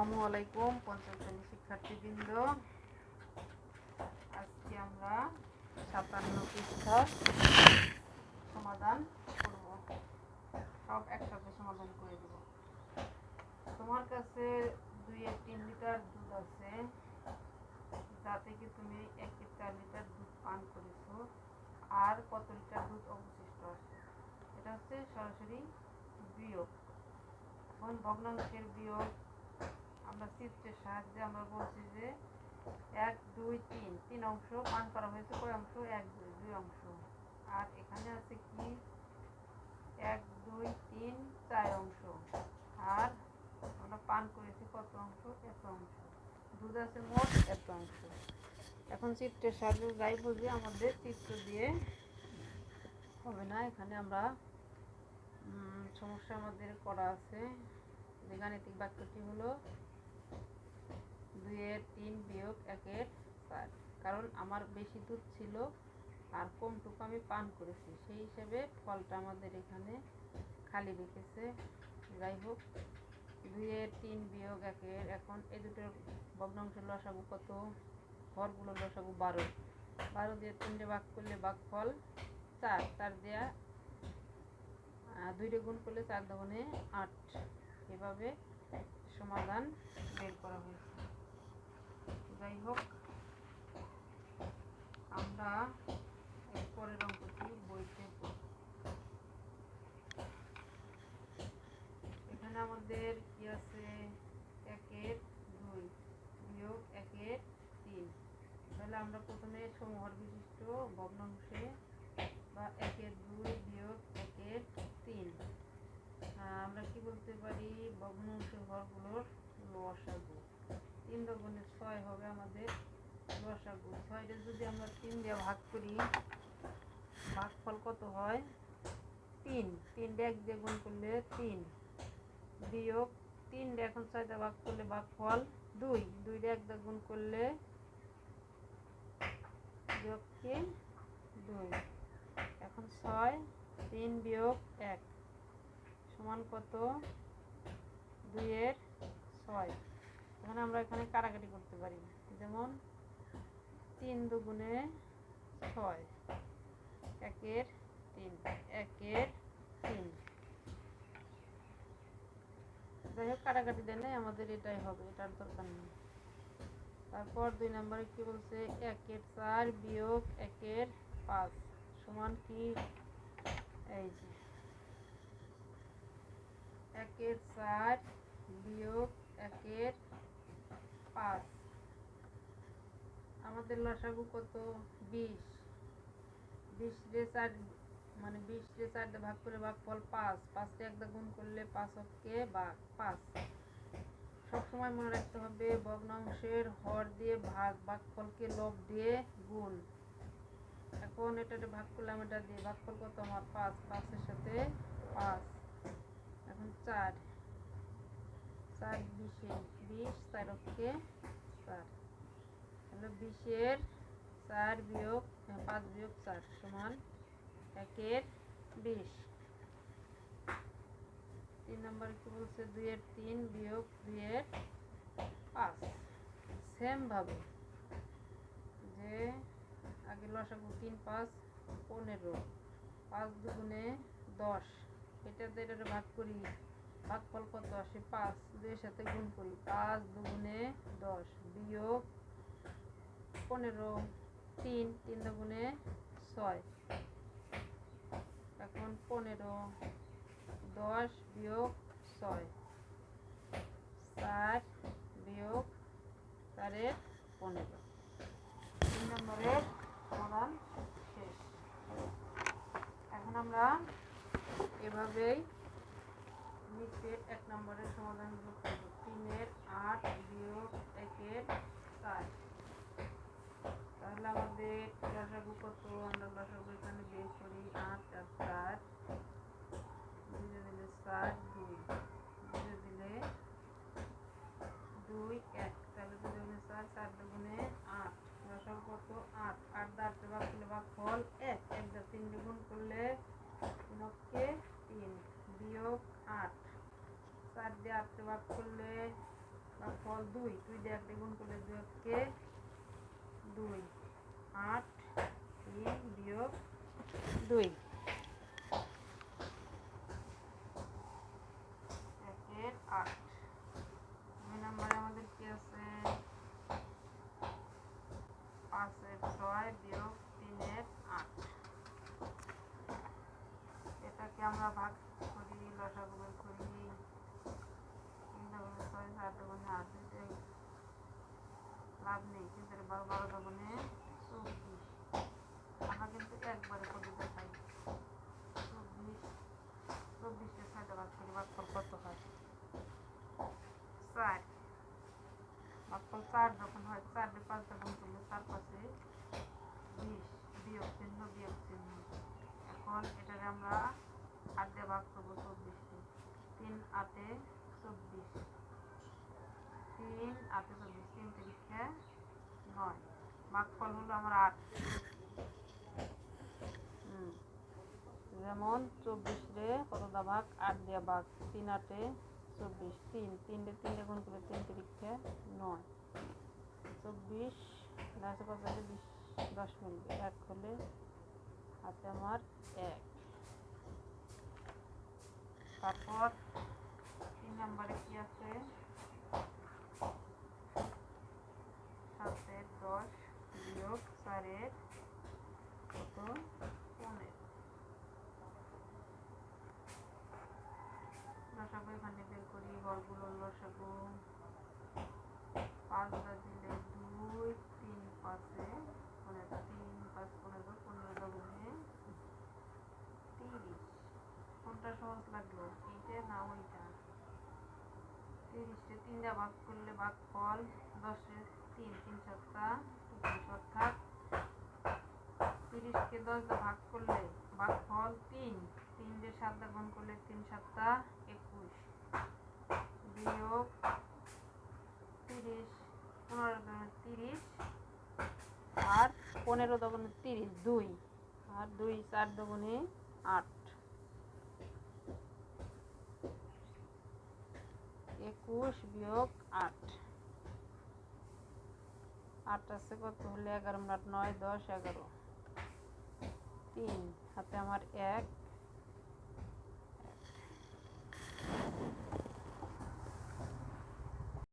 আসসালামু আলাইকুম পঞ্চম শ্রেণীর শিক্ষার্থীবৃন্দ। আজকে আমরা 57 পৃষ্ঠার সমাধান করব। সব একসাথে সমাধান করে দেব। তোমার কাছে 2-3 লিটার দুধ আছে, যা থেকে তুমি 1-4 লিটার দুধ পান করেছো। আর কত লিটার দুধ অবশিষ্ট আছে? এটা হচ্ছে সরাসরি বিয়োগ। এখন ভগ্নাংশের বিয়োগ আমরা চিত্রের সাহায্যে আমরা বলছি যে 1 2 3 তিন অংশ পান করা হয়েছে। কয় অংশ? 1 2 2 অংশ। আর এখানে আছে কি 1 2 3 4 অংশ। আর আমরা পান করেছি কত অংশ? এত অংশ। দুধ আছে মোট এত অংশ। এখন চিত্রের সাহায্যে যাই বুঝি, আমাদের চিত্র দিয়ে হবে না। এখানে আমরা সমস্যা আমাদের করা আছে। যে গাণিতিক বাক্যটি হলো 2-3 বিয়োগ 1-4। কারণ আমার বেশি দুধ ছিল আর কমটুকু আমি পান করেছি, সেই হিসেবে ফলটা আমাদের এখানে খালি রেখেছে। যাই হোক, 2-3 বিয়োগ 1, এখন এই দুটোর ভগ্নাংশের লসাগু কত? হরগুলোর লসাগু 12। 12 দিয়ে 3 ভাগ করলে ভাগফল 4। 4 দেওয়া 2 গুণ করলে 4 দুগুণে 8। এভাবে সমাধান বের করা হয়েছে। যাই হোক, আমরা পরের অঙ্কটি বইতে এখানে আমাদের কি আছে? 1-2 বিয়োগ 1-3। তাহলে আমরা প্রথমে সমহর বিশিষ্ট ভগ্নাংশে বা 1-2 বিয়োগ 1-3 আমরা কি বলতে পারি? ভগ্নাংশের হরগুলোর লসাগু। 3 দুগুণে 6 হবে আমাদের লসাগু। 6 যদি আমরা 3 দিয়ে ভাগ করি, ভাগফল কত হয়? 3। 3 1 দিয়ে গুণ করলে 3 বিয়োগ 3 এখন 6 দিয়ে ভাগ করলে ভাগফল 2। 2 1 দিয়ে গুণ করলে বিয়োগ কি 2। এখন 6 3 বিয়োগ 1 সমান কত? 2-6। এখানে আমরা এখানে কাটাকাটি করতে পারি, যেমন 3 দুগুণে 6, 1-3 1-3। যাই হোক, কাটাকাটি দেয় আমাদের এটাই হবে, এটার দরকার নেই। তারপর 2 নম্বরে কি বলছে? 1-4 বিয়োগ 1-5 সমান কি? এই যে 1-4 বিয়োগ 1-5। আমাদের লসাগু কত? 20। 20 রে 4 মানে 20 রে 4 দিয়ে ভাগ করে ভাগফল 5। 5 রে 1 দিয়ে গুণ করলে 5 কে ভাগ 5। সবসময় মনে রাখতে হবে ভগ্নাংশের হর দিয়ে ভাগ, ভাগফলকে লব দিয়ে গুণ। এখন এটা ভাগ করলাম, এটা দিয়ে ভাগফল কত আমার? 5। 5 এর সাথে 5। এখন 4 4 20 4 কে 4। তাহলে 20 এর 4 বিয়োগ 5 বিয়োগ 4 সমান 1-20। 3 নম্বরে কি বলছে? 2-3 বিয়োগ 2-5। সেম ভাবে যে আগে লসাগু 3-5 15, 5 দুগুণে 10। এটাতে এটা ভাগ করি, ভাগফল কত আসে? 5। 2 এর সাথে গুণ করি, 5 দুগুণে 10 বিয়োগ 15 3 3 দুগুণে 6। এখন 15 10 বিয়োগ 6 4 বিয়োগ 4-15। 3 নম্বরের সমাধান শেষ। এখন আমরা এভাবেই নিচের 1 নম্বরের সমাধানগুলো করব। 3-8 বিয়োগ 1-4। তাহলে আমাদের লসাগু কত? আমরা লসাগু এখানে বের করি। 8 আর 4 2 দিলে 4 2 2 দিলে 2 1। তাহলে 2 দুগুণে 4 4 দুগুণে 8। লসাগু কত? 8। 8 দিয়ে 8 ভাগ করলে ভাগফল 1। 1 দিয়ে 3 গুণ করলে 3 কে 3 বিয়োগ 8। 4 দিয়ে 8 ভাগ করলে ভাগফল 2, 2 দিয়ে 1 গুণ করলে 2 কে 2, 8, 3 বিয়োগ 2, 1 8। 2 নম্বরে আমাদের কি আছে 5 6 বিয়োগ 3 8। এটাকে আমরা ভাগ করি, লসাগু বের করি। 3 দুগুণে 6, 4 দুগুণে 8, লাভ নেই, কিন্তু 12 12 দুগুণে 24। আমরা কিন্তু একবারে করে দেখাই 24, 24 কে 6 দিয়ে ভাগ করি, ভাগফল কত হয় 4। ভাগফল 4 যখন হয় 4 দিয়ে 5 দিয়ে গুণ করলে 4 পাশে 20 বিয়োগ চিহ্ন বিয়োগ চিহ্ন। এখন এটাকে আমরা 8 দিয়ে ভাগ করবো 24 কে। 3 8 এ 24, 3 8 এ 24, 3 তিরিখে 9। ভাগফল হলো আমার 8। যেমন 24 রে কতটা ভাগ 8 দিয়ে ভাগ, 3 8 এ 24, 3 3 রে 3 দিয়ে গুণ করলে 3 তিরিখে 9, 24 9 কত হলে 20 10 মিলবে, 1 হলে হাতে আমার 1। তারপর 3 নম্বরে কি আছে 7 এর 10 বিয়োগ 4 এর কত 15। লসাগু এখানে বের করি, বর্গমূল লসাগু 5 দিলে 2, 3 5 এ 15, 3 5 15, 15 দুগুণে 30। কোনটা সহজ লাগলো, এইটা না ওইটা? 30 কে 3 দিয়ে ভাগ করলে ভাগফল 10 এ 3, 3 7 21, অর্থাৎ 30 কে 10 দিয়ে ভাগ করলে ভাগফল 3, 3 দিয়ে 7 দিয়ে গুণ করলে 3 7 21 বিয়োগ 30, 15 দুগুণে 30 আর 15 দুগুণে 30 2, আর 2 4 দুগুণে 8, 21 বিয়োগ 8। 8 আছে কত হলে 11 9 10 11, 3 হাতে আমার 1।